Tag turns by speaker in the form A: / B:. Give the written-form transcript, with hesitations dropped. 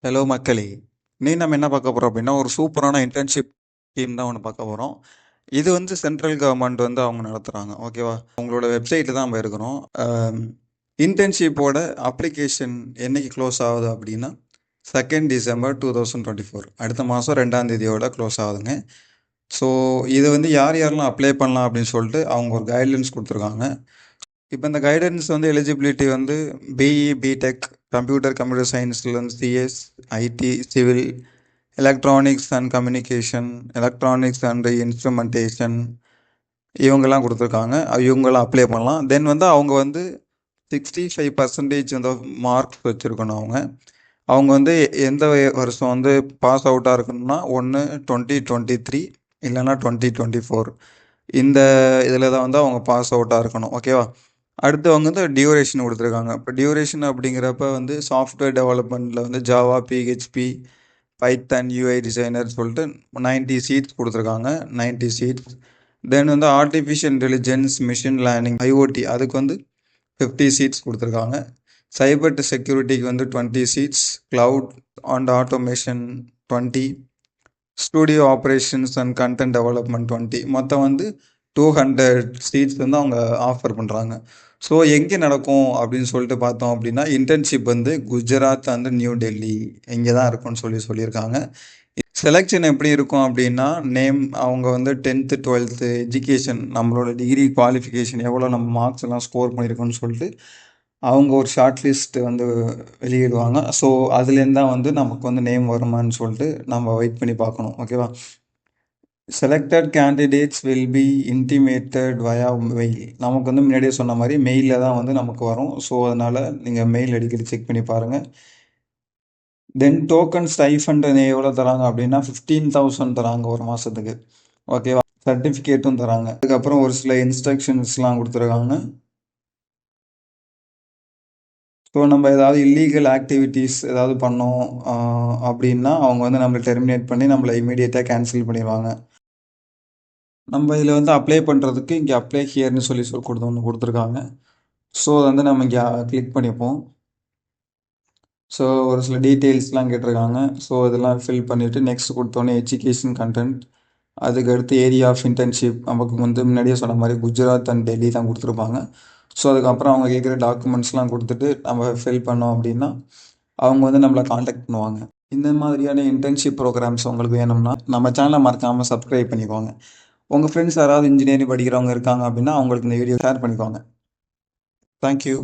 A: Hello மக்களே! நம்ம என்ன பார்க்க போறோம் அப்படின்னா, ஒரு சூப்பரான இன்டர்ன்ஷிப் ஸ்கீம் தான் ஒண்ணு பார்க்க போறோம். இது வந்து சென்ட்ரல் கவர்ன்மெண்ட் வந்து அவங்க நடத்துறாங்க. ஓகேவா? அவங்களோட வெப்சைட்ல தான் நம்ம இருக்கிறோம். இன்டர்ன்ஷிப்போட அப்ளிகேஷன் என்னைக்கு க்ளோஸ் ஆகுது அப்படின்னா, 2 டிசம்பர் 2024 அடுத்த மாதம் 2ஆம் தேதியோட க்ளோஸ் ஆகுதுங்க. ஸோ இத வந்து யார் யாரெல்லாம் அப்ளை பண்ணலாம் அப்படின்னு சொல்லிட்டு அவங்க ஒரு கைட்லைன்ஸ் குடுத்துருக்காங்க. இப்ப இந்த கைடன்ஸ் வந்து எலிஜிபிலிட்டி வந்து பிஇ, பிடெக், கம்ப்யூட்டர் சயின்ஸ்லேருந்து CS, IT, civil, electronics and communication, electronics and instrumentation இவங்கெல்லாம் கொடுத்துருக்காங்க. இவங்கெல்லாம் அப்ளை பண்ணலாம். தென் வந்து அவங்க வந்து 65% வந்து மார்க்ஸ் வச்சுருக்கணும் அவங்க. அவங்க வந்து எந்த வருஷம் வந்து பாஸ் அவுட்டாக இருக்கணும்னா, ஒன்று 2023 இல்லைன்னா 2024 இந்த இதில் தான் வந்து அவங்க பாஸ் அவுட்டாக இருக்கணும். ஓகேவா? அடுத்து அவங்க வந்து டியூரேஷன் கொடுத்துருக்காங்க. இப்போ டியூரேஷன் அப்படிங்கிறப்ப வந்து சாஃப்ட்வேர் டெவலப்மெண்ட்டில் வந்து Java, PHP, Python, UI designer சொல்லிட்டு 90 சீட்ஸ் கொடுத்துருக்காங்க. 90 சீட்ஸ். தென் வந்து artificial intelligence, machine learning, IoT அதுக்கு வந்து 50 சீட்ஸ் கொடுத்துருக்காங்க. சைபர் செக்யூரிட்டிக்கு வந்து 20 seats, cloud and automation 20, studio operations and content development 20, மொத்தம் வந்து 200 சீட்ஸ் வந்து அவங்க ஆஃபர் பண்ணுறாங்க. ஸோ எங்கே நடக்கும் அப்படின்னு சொல்லிட்டு பார்த்தோம் அப்படின்னா, இன்டர்ன்ஷிப் வந்து குஜராத் அண்ட் நியூ டெல்லி இங்கே தான் இருக்கும்னு சொல்லியிருக்காங்க. செலெக்ஷன் எப்படி இருக்கும் அப்படின்னா, நேம் அவங்க வந்து 10th 12th எஜுகேஷன் நம்மளோட டிகிரி குவாலிஃபிகேஷன் எவ்வளோ நம்ம மார்க்ஸ் எல்லாம் ஸ்கோர் பண்ணியிருக்கோம்னு சொல்லிட்டு அவங்க ஒரு ஷார்ட் லிஸ்ட் வந்து வெளியிடுவாங்க. ஸோ அதுலேருந்து தான் வந்து நமக்கு வந்து நேம் வருமான்னு சொல்லிட்டு நம்ம வெயிட் பண்ணி பார்க்கணும். ஓகேவா? Selected candidates will be intimated via mail. நமக்கு வந்து முன்னாடியே சொன்ன மாதிரி மெயிலில் தான் வந்து நமக்கு வரும். ஸோ அதனால் நீங்கள் மெயில் அடிக்கடி செக் பண்ணி பாருங்கள். தென் டோக்கன் ஸ்டைஃபண்ட் எவ்வளோ தராங்க அப்படின்னா 15,000 தராங்க ஒரு மாதத்துக்கு. ஓகேவா? சர்டிஃபிகேட்டும் தராங்க. அதுக்கப்புறம் ஒரு சில இன்ஸ்ட்ரக்ஷன்ஸ்லாம் கொடுத்துருக்காங்க. ஸோ நம்ம ஏதாவது இல்லீகல் ஆக்டிவிட்டீஸ் ஏதாவது பண்ணோம் அப்படின்னா அவங்க வந்து நம்மளை டெர்மினேட் பண்ணி நம்மளை இமீடியட்டாக கேன்சல் பண்ணிடுவாங்க. நம்ம இதில் வந்து அப்ளை பண்ணுறதுக்கு இங்கே அப்ளை ஹியர்னு சொல்லி ஒன்று கொடுத்துருக்காங்க. ஸோ அதை வந்து நம்ம இங்கே கிளிக் பண்ணிப்போம். ஸோ ஒரு சில டீட்டெயில்ஸ்லாம் கேட்டிருக்காங்க. ஸோ இதெல்லாம் ஃபில் பண்ணிவிட்டு நெக்ஸ்ட் கொடுத்தோன்னே எஜுகேஷன் கண்டென்ட், அதுக்கடுத்து ஏரியா ஆஃப் இன்டர்ன்ஷிப் நமக்கு வந்து முன்னாடியே சொன்ன மாதிரி குஜராத் அண்ட் டெல்லி தான் கொடுத்துருப்பாங்க. ஸோ அதுக்கப்புறம் அவங்க கேட்குற டாக்குமெண்ட்ஸ்லாம் கொடுத்துட்டு நம்ம ஃபில் பண்ணோம் அப்படின்னா அவங்க வந்து நம்மளை காண்டாக்ட் பண்ணுவாங்க. இந்த மாதிரியான இன்டர்ன்ஷிப் ப்ரோக்ராம்ஸ் உங்களுக்கு வேணும்னா நம்ம சேனலை மறக்காமல் சப்ஸ்கிரைப் பண்ணிக்கோங்க. உங்கள் ஃப்ரெண்ட்ஸ் யாராவது இன்ஜினியரிங் படிக்கிறவங்க இருக்காங்க அப்படின்னா அவங்களுக்கு இந்த வீடியோ ஷேர் பண்ணிக்கோங்க. தேங்க்யூ.